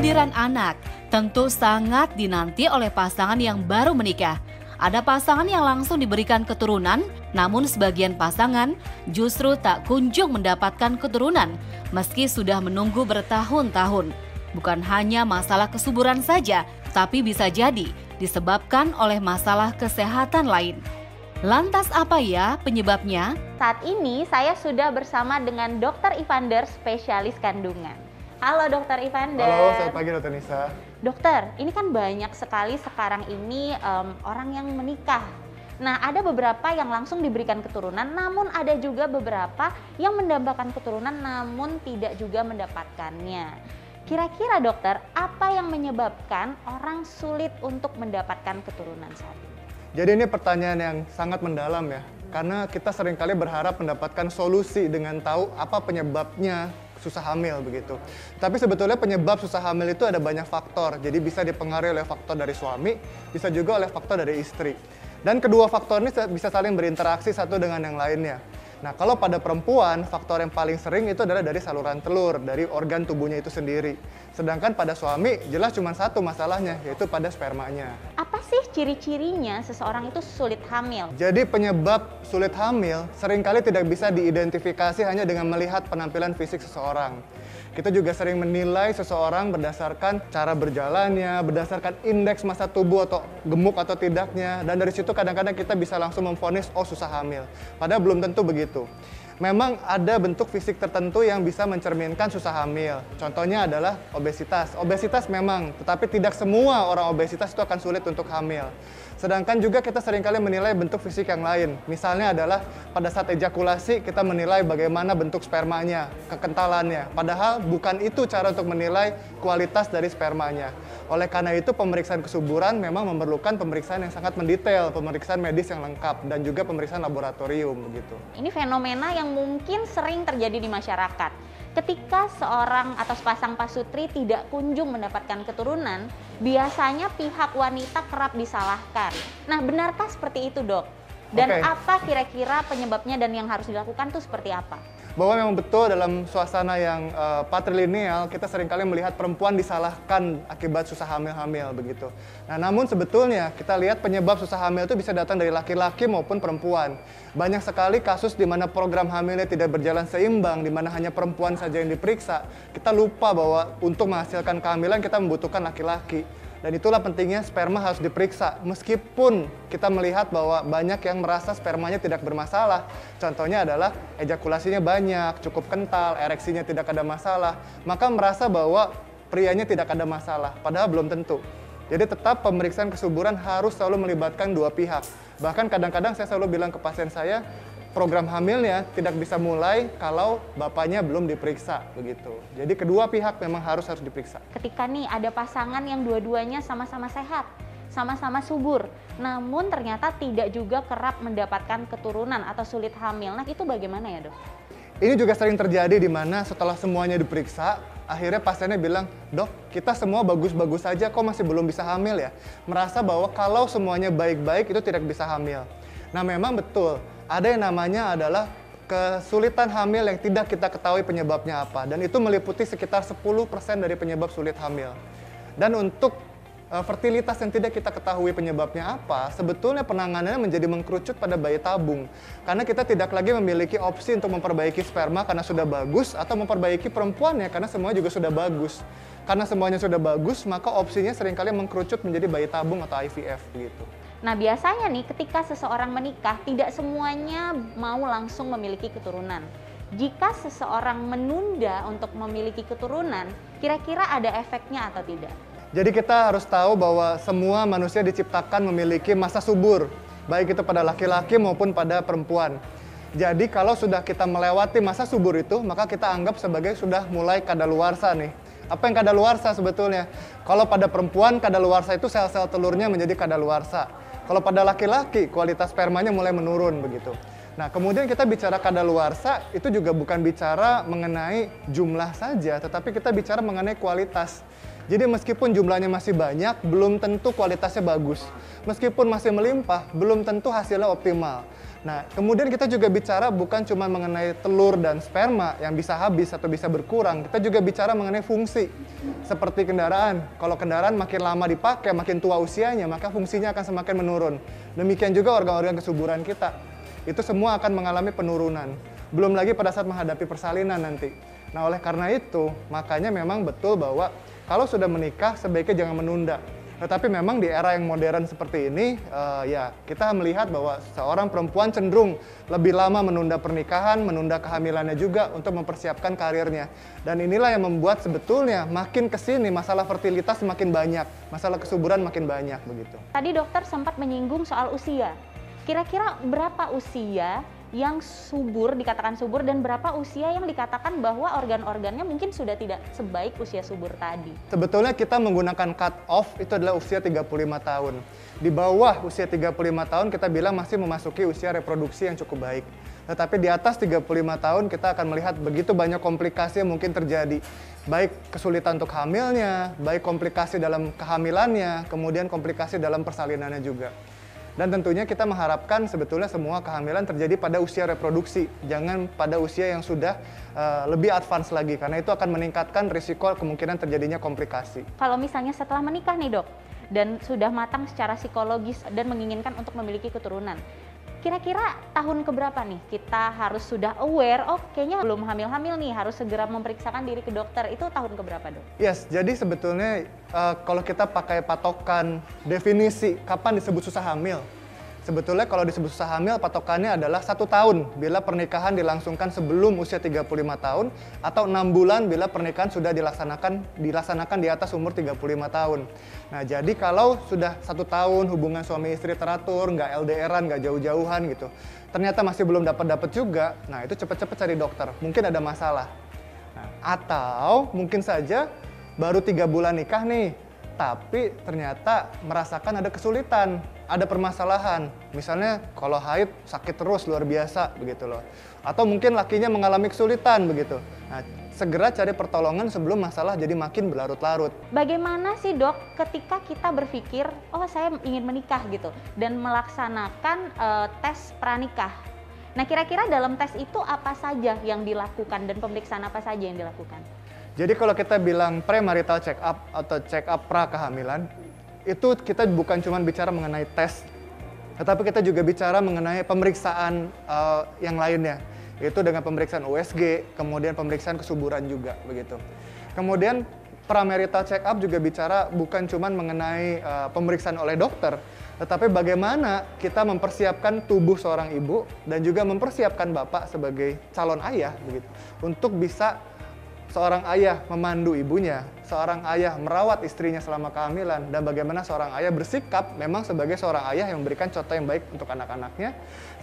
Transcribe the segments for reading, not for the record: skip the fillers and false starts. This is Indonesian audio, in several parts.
Kehadiran anak tentu sangat dinanti oleh pasangan yang baru menikah. Ada pasangan yang langsung diberikan keturunan, namun sebagian pasangan justru tak kunjung mendapatkan keturunan meski sudah menunggu bertahun-tahun. Bukan hanya masalah kesuburan saja, tapi bisa jadi disebabkan oleh masalah kesehatan lain. Lantas apa ya penyebabnya? Saat ini saya sudah bersama dengan Dr. Ivander, spesialis kandungan. Halo Dr. Ivander. Halo, selamat pagi Dr. Nisa. Dokter, ini kan banyak sekali sekarang ini orang yang menikah. Nah, ada beberapa yang langsung diberikan keturunan, namun ada juga beberapa yang mendambakan keturunan namun tidak juga mendapatkannya. Kira-kira dokter, apa yang menyebabkan orang sulit untuk mendapatkan keturunan saat ini? Jadi ini pertanyaan yang sangat mendalam ya, karena kita seringkali berharap mendapatkan solusi dengan tahu apa penyebabnya susah hamil begitu. Tapi sebetulnya penyebab susah hamil itu ada banyak faktor, jadi bisa dipengaruhi oleh faktor dari suami, bisa juga oleh faktor dari istri. Dan kedua faktor ini bisa saling berinteraksi satu dengan yang lainnya. Nah, kalau pada perempuan, faktor yang paling sering itu adalah dari saluran telur, dari organ tubuhnya itu sendiri. Sedangkan pada suami, jelas cuma satu masalahnya, yaitu pada spermanya. Apa sih ciri-cirinya seseorang itu sulit hamil? Jadi penyebab sulit hamil seringkali tidak bisa diidentifikasi hanya dengan melihat penampilan fisik seseorang. Kita juga sering menilai seseorang berdasarkan cara berjalannya, berdasarkan indeks massa tubuh atau gemuk atau tidaknya. Dan dari situ kadang-kadang kita bisa langsung memvonis, oh susah hamil. Padahal belum tentu begitu. Memang ada bentuk fisik tertentu yang bisa mencerminkan susah hamil. Contohnya adalah obesitas. Obesitas memang, tetapi tidak semua orang obesitas itu akan sulit untuk hamil. Sedangkan juga kita seringkali menilai bentuk fisik yang lain. Misalnya adalah pada saat ejakulasi kita menilai bagaimana bentuk spermanya, kekentalannya. Padahal bukan itu cara untuk menilai kualitas dari spermanya. Oleh karena itu pemeriksaan kesuburan memang memerlukan pemeriksaan yang sangat mendetail, pemeriksaan medis yang lengkap dan juga pemeriksaan laboratorium begitu. Ini fenomena yang mungkin sering terjadi di masyarakat. Ketika seorang atau sepasang pasutri tidak kunjung mendapatkan keturunan, biasanya pihak wanita kerap disalahkan. Nah, benarkah seperti itu, Dok? Dan apa kira-kira penyebabnya dan yang harus dilakukan tuh seperti apa? Bahwa memang betul dalam suasana yang patrilineal kita seringkali melihat perempuan disalahkan akibat susah hamil-hamil begitu. Nah, namun sebetulnya kita lihat penyebab susah hamil itu bisa datang dari laki-laki maupun perempuan. Banyak sekali kasus di mana program hamilnya tidak berjalan seimbang, di mana hanya perempuan saja yang diperiksa. Kita lupa bahwa untuk menghasilkan kehamilan kita membutuhkan laki-laki. Dan itulah pentingnya sperma harus diperiksa. Meskipun kita melihat bahwa banyak yang merasa spermanya tidak bermasalah. Contohnya adalah ejakulasinya banyak, cukup kental, ereksinya tidak ada masalah. Maka merasa bahwa prianya tidak ada masalah, padahal belum tentu. Jadi tetap pemeriksaan kesuburan harus selalu melibatkan dua pihak. Bahkan kadang-kadang saya selalu bilang ke pasien saya, program hamilnya tidak bisa mulai kalau bapaknya belum diperiksa begitu. Jadi kedua pihak memang harus diperiksa. Ketika nih ada pasangan yang dua-duanya sama-sama sehat, sama-sama subur, namun ternyata tidak juga kerap mendapatkan keturunan atau sulit hamil. Nah, itu bagaimana ya, Dok? Ini juga sering terjadi di mana setelah semuanya diperiksa, akhirnya pasiennya bilang, "Dok, kita semua bagus-bagus saja, kok masih belum bisa hamil ya?" Merasa bahwa kalau semuanya baik-baik itu tidak bisa hamil. Nah, memang betul. Ada yang namanya adalah kesulitan hamil yang tidak kita ketahui penyebabnya apa. Dan itu meliputi sekitar 10% dari penyebab sulit hamil. Dan untuk fertilitas yang tidak kita ketahui penyebabnya apa, sebetulnya penanganannya menjadi mengkerucut pada bayi tabung. Karena kita tidak lagi memiliki opsi untuk memperbaiki sperma karena sudah bagus, atau memperbaiki perempuannya karena semuanya juga sudah bagus. Karena semuanya sudah bagus, maka opsinya seringkali mengkerucut menjadi bayi tabung atau IVF gitu. Nah, biasanya nih ketika seseorang menikah, tidak semuanya mau langsung memiliki keturunan. Jika seseorang menunda untuk memiliki keturunan, kira-kira ada efeknya atau tidak? Jadi kita harus tahu bahwa semua manusia diciptakan memiliki masa subur, baik itu pada laki-laki maupun pada perempuan. Jadi kalau sudah kita melewati masa subur itu, maka kita anggap sebagai sudah mulai kadaluarsa nih. Apa yang kadaluarsa sebetulnya? Kalau pada perempuan, kadaluarsa itu sel-sel telurnya menjadi kadaluarsa. Kalau pada laki-laki, kualitas spermanya mulai menurun begitu. Nah, kemudian kita bicara kadaluarsa, itu juga bukan bicara mengenai jumlah saja, tetapi kita bicara mengenai kualitas. Jadi meskipun jumlahnya masih banyak, belum tentu kualitasnya bagus. Meskipun masih melimpah, belum tentu hasilnya optimal. Nah, kemudian kita juga bicara bukan cuma mengenai telur dan sperma yang bisa habis atau bisa berkurang, kita juga bicara mengenai fungsi. Seperti kendaraan, kalau kendaraan makin lama dipakai, makin tua usianya, maka fungsinya akan semakin menurun. Demikian juga organ-organ kesuburan kita. Itu semua akan mengalami penurunan. Belum lagi pada saat menghadapi persalinan nanti. Nah, oleh karena itu, makanya memang betul bahwa kalau sudah menikah, sebaiknya jangan menunda. Tetapi memang di era yang modern seperti ini, ya kita melihat bahwa seorang perempuan cenderung lebih lama menunda pernikahan, menunda kehamilannya juga untuk mempersiapkan karirnya. Dan inilah yang membuat sebetulnya makin kesini masalah fertilitas semakin banyak, masalah kesuburan makin banyak begitu. Tadi dokter sempat menyinggung soal usia. Kira-kira berapa usia yang subur, dikatakan subur, dan berapa usia yang dikatakan bahwa organ-organnya mungkin sudah tidak sebaik usia subur tadi? Sebetulnya kita menggunakan cut off itu adalah usia 35 tahun. Di bawah usia 35 tahun kita bilang masih memasuki usia reproduksi yang cukup baik. Tetapi di atas 35 tahun kita akan melihat begitu banyak komplikasi yang mungkin terjadi. Baik kesulitan untuk hamilnya, baik komplikasi dalam kehamilannya, kemudian komplikasi dalam persalinannya juga. Dan tentunya kita mengharapkan sebetulnya semua kehamilan terjadi pada usia reproduksi, jangan pada usia yang sudah lebih advance lagi, karena itu akan meningkatkan risiko kemungkinan terjadinya komplikasi. Kalau misalnya setelah menikah nih dok, dan sudah matang secara psikologis dan menginginkan untuk memiliki keturunan, kira-kira tahun keberapa nih kita harus sudah aware, oh kayaknya belum hamil-hamil nih, harus segera memeriksakan diri ke dokter, itu tahun keberapa dok? Yes, jadi sebetulnya kalau kita pakai patokan definisi kapan disebut susah hamil, sebetulnya kalau disebut susah hamil patokannya adalah 1 tahun bila pernikahan dilangsungkan sebelum usia 35 tahun atau 6 bulan bila pernikahan sudah dilaksanakan di atas umur 35 tahun. Nah, jadi kalau sudah 1 tahun hubungan suami istri teratur, nggak LDR-an, nggak jauh-jauhan gitu, ternyata masih belum dapat juga, nah itu cepet-cepet cari dokter, mungkin ada masalah. Nah, atau mungkin saja baru 3 bulan nikah nih, tapi ternyata merasakan ada kesulitan, ada permasalahan. Misalnya kalau haid sakit terus luar biasa begitu loh. Atau mungkin lakinya mengalami kesulitan begitu. Nah, segera cari pertolongan sebelum masalah jadi makin berlarut-larut. Bagaimana sih dok ketika kita berpikir, oh saya ingin menikah gitu, dan melaksanakan tes pranikah. Nah kira-kira dalam tes itu apa saja yang dilakukan dan pemeriksaan apa saja yang dilakukan? Jadi kalau kita bilang premarital check up atau check up pra kehamilan, itu kita bukan cuma bicara mengenai tes, tetapi kita juga bicara mengenai pemeriksaan yang lainnya, yaitu dengan pemeriksaan USG, kemudian pemeriksaan kesuburan juga begitu. Kemudian pramarital check up juga bicara bukan cuma mengenai pemeriksaan oleh dokter, tetapi bagaimana kita mempersiapkan tubuh seorang ibu dan juga mempersiapkan bapak sebagai calon ayah begitu, untuk bisa seorang ayah memandu ibunya, seorang ayah merawat istrinya selama kehamilan, dan bagaimana seorang ayah bersikap memang sebagai seorang ayah yang memberikan contoh yang baik untuk anak-anaknya,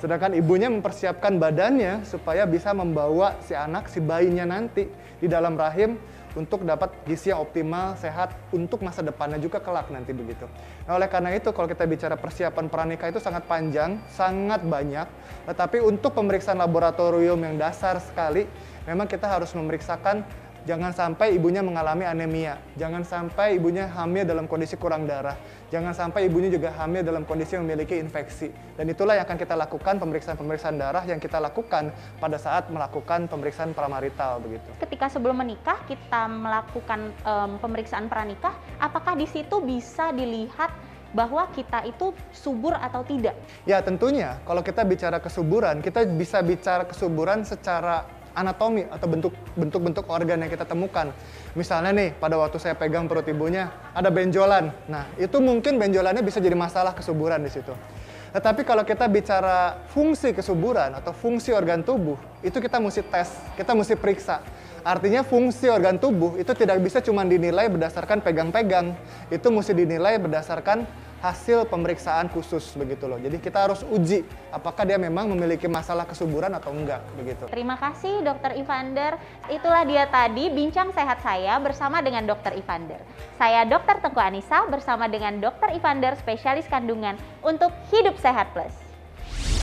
sedangkan ibunya mempersiapkan badannya supaya bisa membawa si anak, si bayinya nanti di dalam rahim untuk dapat gizi yang optimal, sehat untuk masa depannya juga kelak nanti begitu. Nah, oleh karena itu kalau kita bicara persiapan pranikah itu sangat panjang, sangat banyak, tetapi untuk pemeriksaan laboratorium yang dasar sekali, memang kita harus memeriksakan jangan sampai ibunya mengalami anemia, jangan sampai ibunya hamil dalam kondisi kurang darah, jangan sampai ibunya juga hamil dalam kondisi yang memiliki infeksi. Dan itulah yang akan kita lakukan, pemeriksaan-pemeriksaan darah yang kita lakukan pada saat melakukan pemeriksaan pramarital begitu. Ketika sebelum menikah kita melakukan pemeriksaan pranikah, apakah di situ bisa dilihat bahwa kita itu subur atau tidak? Ya tentunya, kalau kita bicara kesuburan, kita bisa bicara kesuburan secara anatomi atau bentuk-bentuk organ yang kita temukan. Misalnya nih, pada waktu saya pegang perut ibunya, ada benjolan. Nah, itu mungkin benjolannya bisa jadi masalah kesuburan di situ. Tetapi kalau kita bicara fungsi kesuburan atau fungsi organ tubuh, itu kita mesti tes, kita mesti periksa. Artinya fungsi organ tubuh itu tidak bisa cuma dinilai berdasarkan pegang-pegang, itu mesti dinilai berdasarkan hasil pemeriksaan khusus begitu loh. Jadi kita harus uji apakah dia memang memiliki masalah kesuburan atau enggak begitu. Terima kasih Dr. Evander. Itulah dia tadi bincang sehat saya bersama dengan Dr. Evander. Saya Dr. Tengku Anissa bersama dengan Dr. Evander spesialis kandungan untuk Hidup Sehat Plus.